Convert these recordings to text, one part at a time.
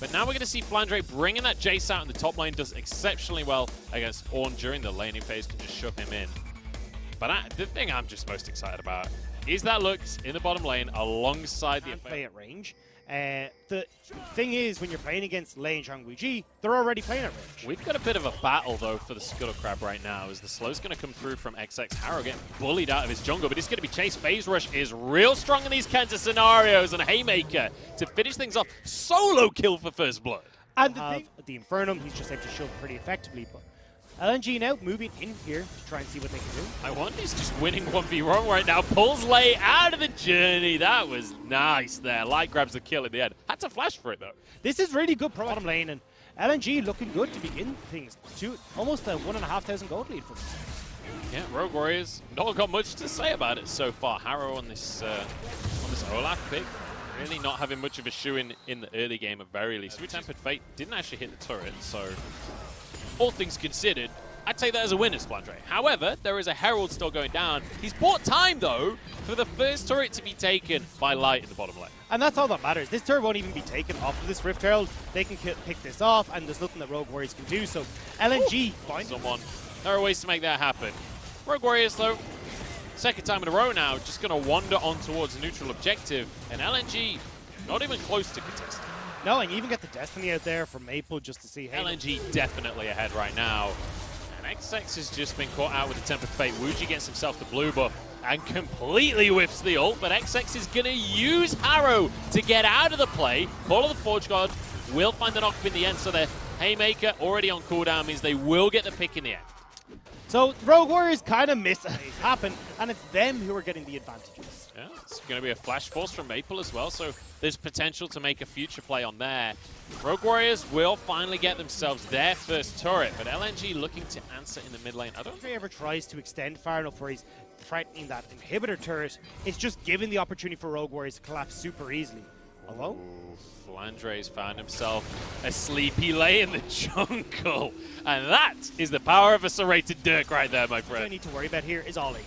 But now we're going to see Flandre bringing that Jace out in the top lane, does exceptionally well against Ornn during the laning phase, can just shove him in. But the thing I'm just most excited about is that Lux in the bottom lane alongside the play at range. The thing is, when you're playing against Lane Zhangwuji, they're already playing at range. We've got a bit of a battle, though, for the Scuttle Crab right now, as the slow's going to come through from XX. Harrow getting bullied out of his jungle, but it's going to be chased. Phase Rush is real strong in these kinds of scenarios, and Haymaker to finish things off. Solo kill for First Blood. And the Infernum, he's just able to shield pretty effectively, but LNG now moving in here to try and see what they can do. I wonder he's just winning 1v1 right now. Pulls Lay out of the journey. That was nice there. Light grabs the kill in the end. Had to flash for it, though. This is really good bottom lane, and LNG looking good to begin things. Almost a 1,500 gold lead for themselves. Yeah, Rogue Warriors not got much to say about it so far. Harrow on this Olaf pick. Really not having much of a shoe in the early game at very least. Tempered Fate didn't actually hit the turret, so all things considered, I'd take that as a win as Flandre. However, there is a Herald still going down. He's bought time, though, for the first turret to be taken by Light in the bottom lane. And that's all that matters. This turret won't even be taken off of this Rift Herald. They can pick this off, and there's nothing that Rogue Warriors can do. So LNG find someone. There are ways to make that happen. Rogue Warriors, though, second time in a row now, just going to wander on towards a neutral objective. And LNG not even close to contesting. No, and you even get the Destiny out there for Maple just to see. Hey, LNG definitely ahead right now. And XX has just been caught out with the Tempered Fate. Wuji gets himself the blue buff and completely whiffs the ult, but XX is going to use Harrow to get out of the play. Call of the Forge God will find the knock in the end, so the Haymaker already on cooldown means they will get the pick in the end. So Rogue Warriors kind of miss it happen, and it's them who are getting the advantages. Yeah, it's going to be a flash force from Maple as well, so there's potential to make a future play on there. Rogue Warriors will finally get themselves their first turret, but LNG looking to answer in the mid lane. I don't think he ever tries to extend far enough where he's threatening that inhibitor turret. It's just giving the opportunity for Rogue Warriors to collapse super easily. Hello? Flandre's found himself a sleepy lay in the jungle. And that is the power of a serrated Dirk right there, my friend. What I need to worry about here is all 8.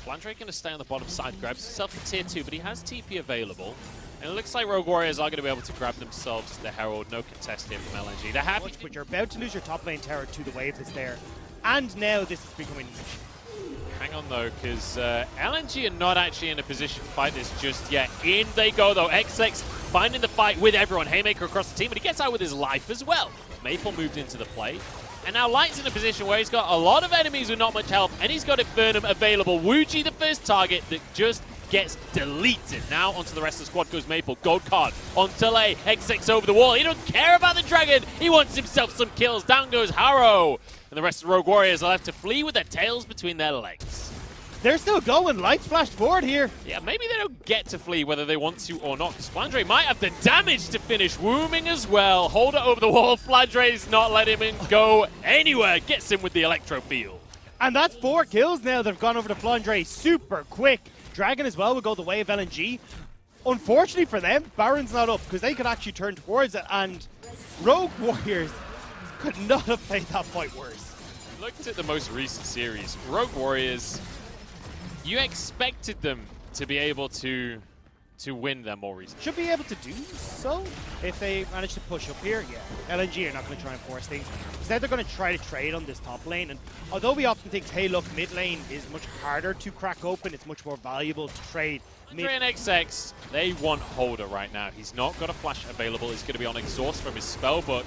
Flandre going to stay on the bottom side, grabs himself a tier 2, but he has TP available. And it looks like Rogue Warriors are going to be able to grab themselves the Herald. No contest here from LNG. They're happy. But you're about to lose your top lane tower to the wave that's there. And now this is becoming an issue. Hang on, though, because LNG are not actually in a position to fight this just yet. In they go, though. XX finding the fight with everyone. Haymaker across the team, but he gets out with his life as well. Maple moved into the play. And now Light's in a position where he's got a lot of enemies with not much health, and he's got Infernum available. Wuji, the first target that just gets deleted. Now onto the rest of the squad goes Maple. Gold card onto Lay. XX over the wall. He doesn't care about the dragon. He wants himself some kills. Down goes Harrow. And the rest of the Rogue Warriors will have to flee with their tails between their legs. They're still going. Lights flashed forward here. Yeah, maybe they don't get to flee whether they want to or not, because Flandre might have the damage to finish. Wooming as well. Hold it over the wall. Flandre's not letting him go anywhere. Gets him with the Electro Field. And that's 4 kills now. They've gone over to Flandre super quick. Dragon as well will go the way of LNG. Unfortunately for them, Baron's not up, because they could actually turn towards it, and Rogue Warriors could not have played that fight worse. Looked at the most recent series. Rogue Warriors, you expected them to be able to win them more recently. Should be able to do so if they manage to push up here. Yeah, LNG are not going to try and force things. Instead, they're going to try to trade on this top lane. And although we often think, hey, look, mid lane is much harder to crack open, it's much more valuable to trade. Andre and XX, they want Holder right now. He's not got a flash available. He's going to be on exhaust from his spell book.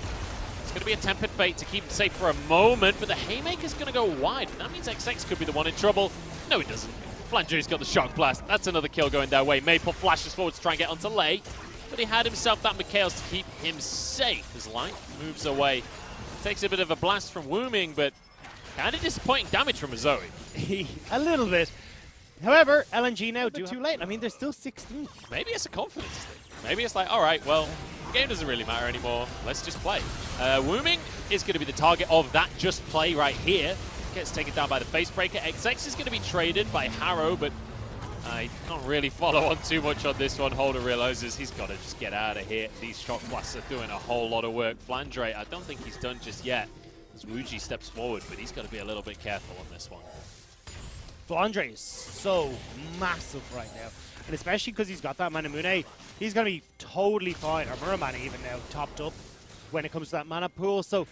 It's going to be a Tempered Fate to keep him safe for a moment, but the Haymaker's going to go wide. That means XX could be the one in trouble. No, he doesn't. Flandre's got the Shock Blast. That's another kill going their way. Maple flashes forward to try and get onto Lay, but he had himself that Mikhails to keep him safe as Light moves away. Takes a bit of a blast from Wooming, but kind of disappointing damage from a Zoe. A little bit. However, LNG now do too late. I mean, they're still 16. Maybe it's a confidence thing. Maybe it's like, all right, well, the game doesn't really matter anymore. Let's just play. Wooming is going to be the target of that just play right here. Gets taken down by the Facebreaker. XX is going to be traded by Harrow, but I can't really follow on too much on this one. Holder realizes he's got to just get out of here. These Shock Blasts are doing a whole lot of work. Flandre, I don't think he's done just yet as Wuji steps forward, but he's got to be a little bit careful on this one. Flandre is so massive right now. And especially because he's got that Manamune, he's going to be totally fine. Or Muramana even now topped up when it comes to that mana pool. So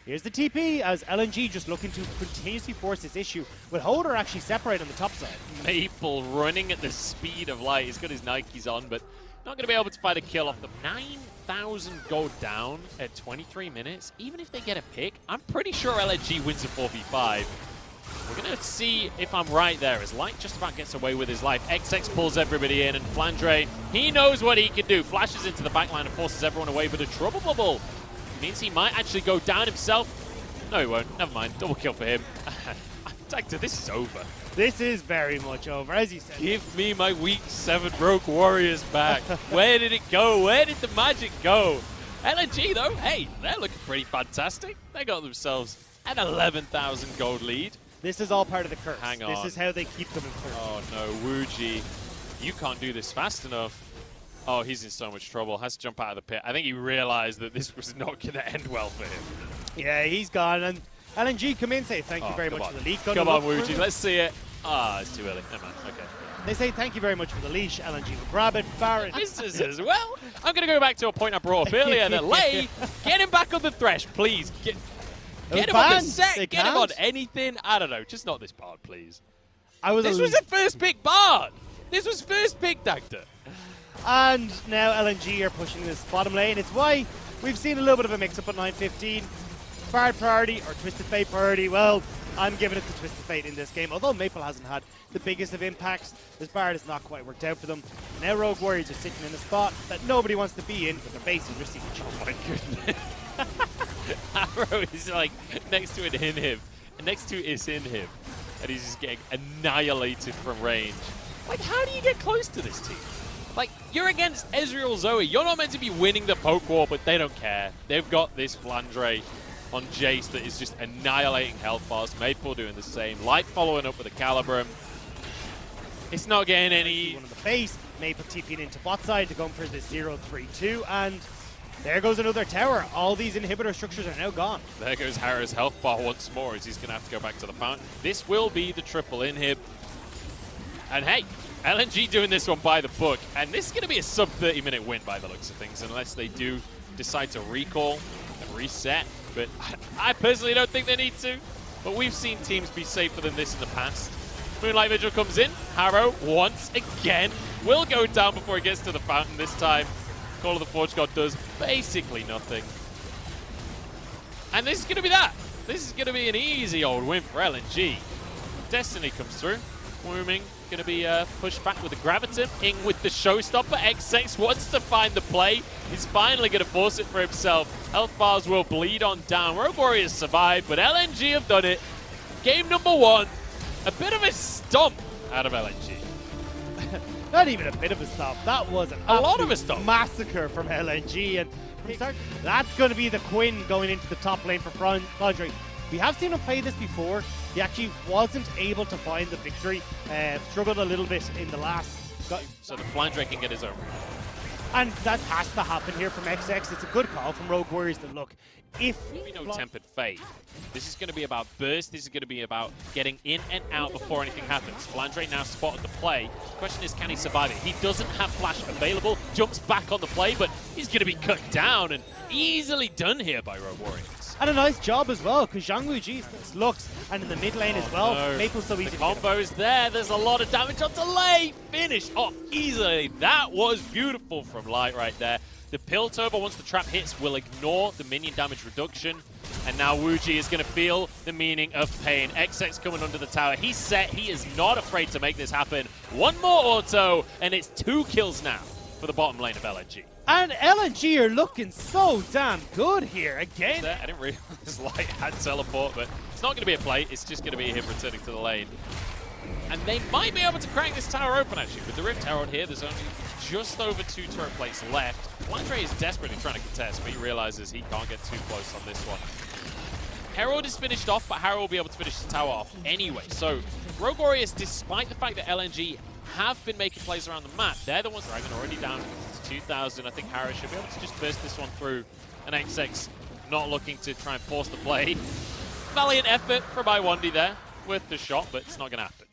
here's the TP as LNG just looking to continuously force this issue. With Holder actually separate on the top side. Maple running at the speed of light. He's got his Nikes on, but not going to be able to find a kill off them. 9,000 go down at 23 minutes. Even if they get a pick, I'm pretty sure LNG wins a 4v5. We're going to see if I'm right there, as Light just about gets away with his life. XX pulls everybody in, and Flandre, he knows what he can do. Flashes into the backline and forces everyone away, but a trouble bubble means he might actually go down himself. No, he won't. Never mind. Double kill for him. Dagda, this is over. This is very much over, as you said. Give me my week 7 Rogue Warriors back. Where did it go? Where did the magic go? LNG, though, hey, they're looking pretty fantastic. They got themselves an 11,000 gold lead. This is all part of the curse. Hang on. This is how they keep coming through. Oh no, Wuji, you can't do this fast enough. Oh, he's in so much trouble. Has to jump out of the pit. I think he realized that this was not going to end well for him. Yeah, he's gone. And LNG come in, say thank you very much for the leash. Come on, Wuji, let's see it. Ah, it's too early. Never mind. Okay. They say thank you very much for the leash. LNG will grab it. Baron. Misses as well. I'm going to go back to a point I brought up earlier. That Lay, get him back on the thresh, please. Get him on the set, get him on anything. I don't know, just not this Bard, please. This was a first pick Bard. This was first pick Dagda. And now LNG are pushing this bottom lane. It's why we've seen a little bit of a mix-up at 9:15. Bard priority or Twisted Fate priority. Well, I'm giving it to Twisted Fate in this game. Although Maple hasn't had the biggest of impacts, this Bard has not quite worked out for them. Now Rogue Warriors are sitting in a spot that nobody wants to be in, but their base is receiving. Oh my goodness. Arrow is like next to an in him, and next to is in him, and he's just getting annihilated from range. Like, how do you get close to this team? Like, you're against Ezreal Zoe. You're not meant to be winning the poke war, but they don't care. They've got this Flandre on Jace that is just annihilating health bars. Maple doing the same. Light following up with a Calibrum. It's not getting any. One on the base. Maple TPing into bot side to go for the 0-3-2, and there goes another tower. All these inhibitor structures are now gone. There goes Harrow's health bar once more as he's going to have to go back to the fountain. This will be the triple inhib. And hey, LNG doing this one by the book. And this is going to be a sub 30-minute win by the looks of things, unless they do decide to recall and reset. But I personally don't think they need to. But we've seen teams be safer than this in the past. Moonlight Vigil comes in. Harrow, once again, will go down before he gets to the fountain this time. Call of the Forge God does basically nothing. And this is going to be that. This is going to be an easy old win for LNG. Destiny comes through. Wooming going to be pushed back with the Graviton. In with the showstopper. XX wants to find the play. He's finally going to force it for himself. Health bars will bleed on down. Rogue Warriors survived, but LNG have done it. Game number 1. A bit of a stomp out of LNG. Not even a bit of a stop. That was a lot of a stop. Massacre from LNG. And that's going to be the Quinn going into the top lane for Flandre. We have seen him play this before. He actually wasn't able to find the victory. Struggled a little bit in the last. So the Flandre can get his own. And that has to happen here from XX. It's a good call from Rogue Warriors to look. If we know Tempered Fate, this is going to be about burst. This is going to be about getting in and out before anything happens. Flandre now spotted the play. The question is, can he survive it? He doesn't have flash available. Jumps back on the play, but he's going to be cut down and easily done here by Rogue Warriors. And a nice job as well, because Zhang Wuji looks, and in the mid lane as well. No. Maple's so easy. The combo is there. There's a lot of damage on delay. Finish off easily. That was beautiful from Light right there. The Pill Turbo, once the trap hits, will ignore the minion damage reduction. And now Wuji is going to feel the meaning of pain. XX coming under the tower. He's set. He is not afraid to make this happen. One more auto, and it's 2 kills now for the bottom lane of LNG. And LNG are looking so damn good here again. I didn't realize Light had teleport, but it's not going to be a play. It's just going to be him returning to the lane. And they might be able to crack this tower open, actually. With the Rift Herald here, there's only just over 2 turret plates left. Flandre is desperately trying to contest, but he realizes he can't get too close on this one. Herald is finished off, but Herald will be able to finish the tower off anyway. So, Rogue Warriors, despite the fact that LNG have been making plays around the map, they're the ones Dragon already down to 2,000. I think Harris should be able to just burst this one through. And XX not looking to try and force the play. Valiant effort from Iwandi there. Worth the shot, but it's not going to happen.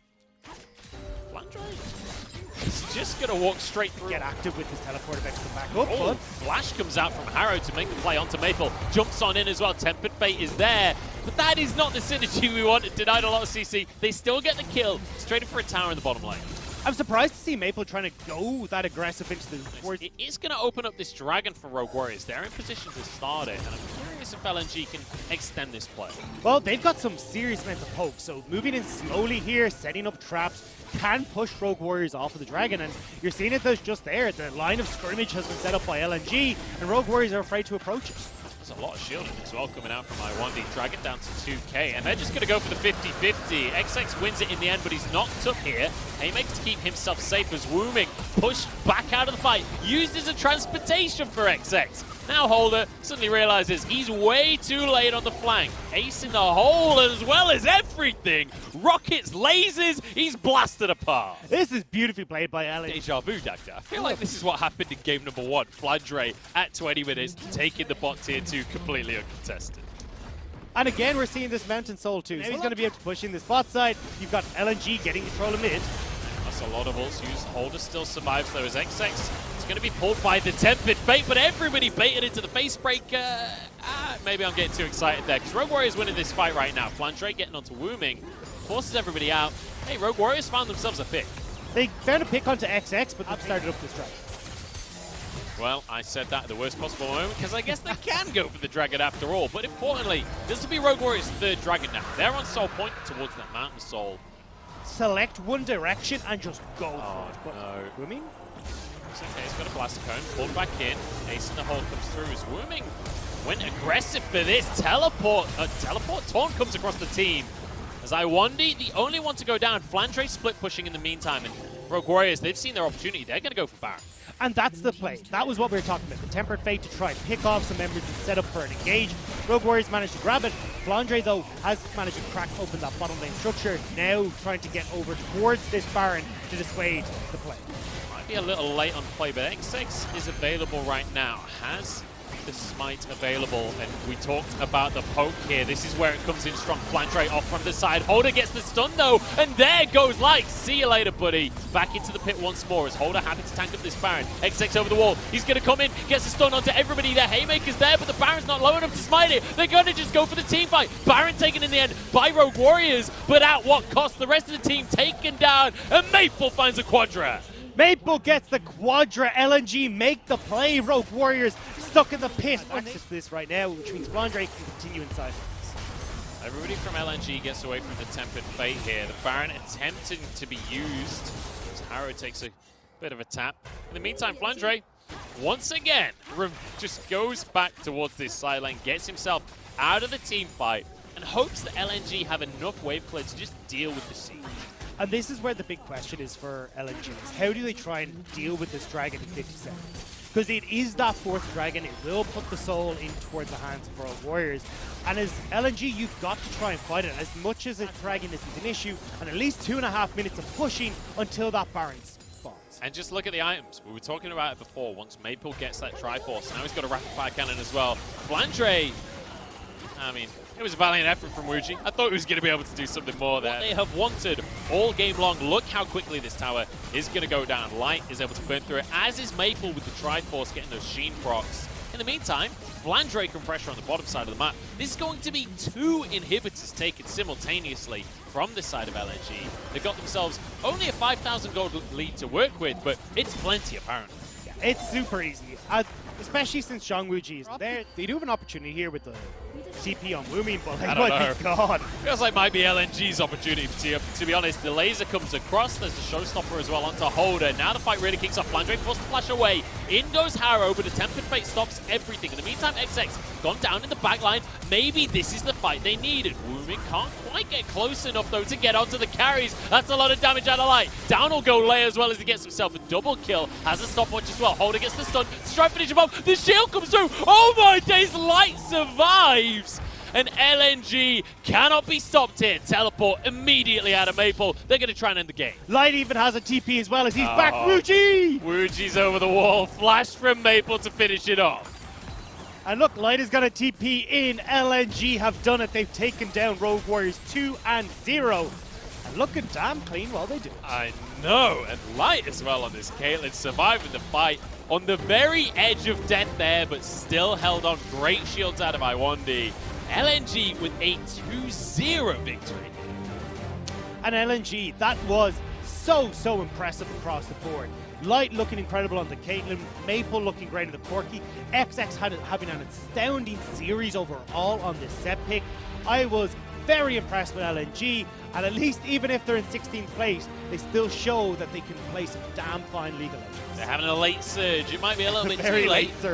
just going to walk straight through. Get active with his teleport eventually to back up. Oh, But Flash comes out from Harrow to make the play onto Maple. Jumps on in as well. Tempered Fate is there. But that is not the synergy we wanted. Denied a lot of CC. They still get the kill. Straight in for a tower in the bottom lane. I'm surprised to see Maple trying to go that aggressive into the towards. It is going to open up this Dragon for Rogue Warriors. They're in position to start it, and I'm curious if LNG can extend this play. Well, they've got some serious amounts of poke, so moving in slowly here, setting up traps, can push Rogue Warriors off of the Dragon, and you're seeing it just there. The line of scrimmage has been set up by LNG, and Rogue Warriors are afraid to approach it. There's a lot of shielding as well coming out from I1D. Dragon down to 2k, and they're just going to go for the 50-50. XX wins it in the end, but he's knocked up here. Haymaker to keep himself safe as Wooming pushed back out of the fight, used as a transportation for XX. Now Holder suddenly realizes he's way too late on the flank. Ace in the hole as well as everything. Rockets, lasers, he's blasted apart. This is beautifully played by LNG. Deja vu, Dagda. I feel like this is what happened in game number 1. Flandre at 20 minutes, taking the bot tier 2 completely uncontested. And again, we're seeing this Mountain Soul too. Now he's going to be able to push in this bot side. You've got LNG getting control of mid. That's a lot of ults used. Holder still survives though as XX is going to be pulled by the Tempered Fate, but everybody baited into the face break. Maybe I'm getting too excited there because Rogue Warriors winning this fight right now. Flandre getting onto Wooming, forces everybody out. Hey, Rogue Warriors found themselves a pick. They found a pick onto XX, but they've started up this dragon. Well, I said that at the worst possible moment because I guess they can go for the Dragon after all. But importantly, this will be Rogue Warriors' third Dragon now. They're on Soul Point towards that Mountain Soul. Select one direction and just go Oh, for it. no. Wooming? It's okay, he's got a Blaster Cone, pulled back in. Ace in the hole comes through as Wooming went aggressive for this. Teleport taunt comes across the team. As I1D, the only one to go down. Flandre split pushing in the meantime, and Rogue Warriors, they've seen their opportunity. They're going to go for Baron. And that's the play. That was what we were talking about. The Tempered Fate to try and pick off some members and set up for an engage. Rogue Warriors managed to grab it. Flandre, though, has managed to crack open that bottom lane structure. Now trying to get over towards this Baron to dissuade the play. Might be a little late on play, but XX is available right now. Has the smite available, and we talked about the poke here. This is where it comes in strong. Flandre off from the side. Holder gets the stun though, and there goes Light. See you later, buddy. Back into the pit once more as Holder happy to tank up this Baron. XX over the wall. He's going to come in, gets the stun onto everybody there. Haymaker's there, but the Baron's not low enough to smite it. They're going to just go for the team fight. Baron taken in the end by Rogue Warriors, but at what cost? The rest of the team taken down, and Maple finds a Quadra. Maple gets the Quadra. LNG make the play. Rogue Warriors stuck in the pit. Access to this right now, which means Flandre can continue inside. Everybody from LNG gets away from the Tempered Fate here. The Baron attempting to be used as Harrow takes a bit of a tap. In the meantime, Flandre, once again, just goes back towards this side lane, gets himself out of the team fight, and hopes that LNG have enough wave clear to just deal with the siege. And this is where the big question is for LNG. How do they try and deal with this dragon in 50 seconds? Because it is that fourth dragon. It will put the soul in towards the hands of Rogue Warriors. And as LNG, you've got to try and fight it. As much as a dragon isn't an issue, and at least 2.5 minutes of pushing until that Baron spawns. And just look at the items. We were talking about it before. Once Maple gets that Triforce, now he's got a Rapid Fire Cannon as well. Flandre, I mean, it was a valiant effort from Wuji. I thought he was going to be able to do something more there. What they have wanted all game long. Look how quickly this tower is going to go down. Light is able to burn through it, as is Maple with the Triforce getting those Sheen procs. In the meantime, Flandre can pressure on the bottom side of the map. This is going to be 2 inhibitors taken simultaneously from the side of LNG. They've got themselves only a 5,000 gold lead to work with, but it's plenty apparently. Yeah, it's super easy. Especially since Zhang Wuji is there. They do have an opportunity here with the CP on Wooming, but like, I don't know. God. Feels like might be LNG's opportunity to be honest. The laser comes across. There's the showstopper as well onto Holder. Now the fight really kicks off. Flandre forced to flash away. In goes Harrow, but the Tempered Fate stops everything. In the meantime, XX gone down in the back line. Maybe this is the fight they needed. Wooming can't quite get close enough though to get onto the carries. That's a lot of damage out of Light. Down will go Lay as well as he gets himself a double kill. Has a stopwatch as well. Holder gets the stun. Try to finish him off. The shield comes through. Oh my days, Light survives. And LNG cannot be stopped here. Teleport immediately out of Maple. They're going to try and end the game. Light even has a TP as well as he's back. Wuji! Wuji's over the wall. Flash from Maple to finish it off. And look, Light is going to TP in. LNG have done it. They've taken down Rogue Warriors 2-0. And looking damn clean while they do it. I know, and Light as well on this. Caitlyn surviving the fight on the very edge of death there, but still held on. Great shields out of Iwandi. LNG with a 2-0 victory. And LNG, that was so impressive across the board. Light looking incredible on the Caitlyn, Maple looking great on the Corki, XX having an astounding series overall on this set pick. I was very impressed with LNG, and at least even if they're in 16th place, they still show that they can play some damn fine League of Legends. They're having a late surge. It might be a little bit Very too late. late surge.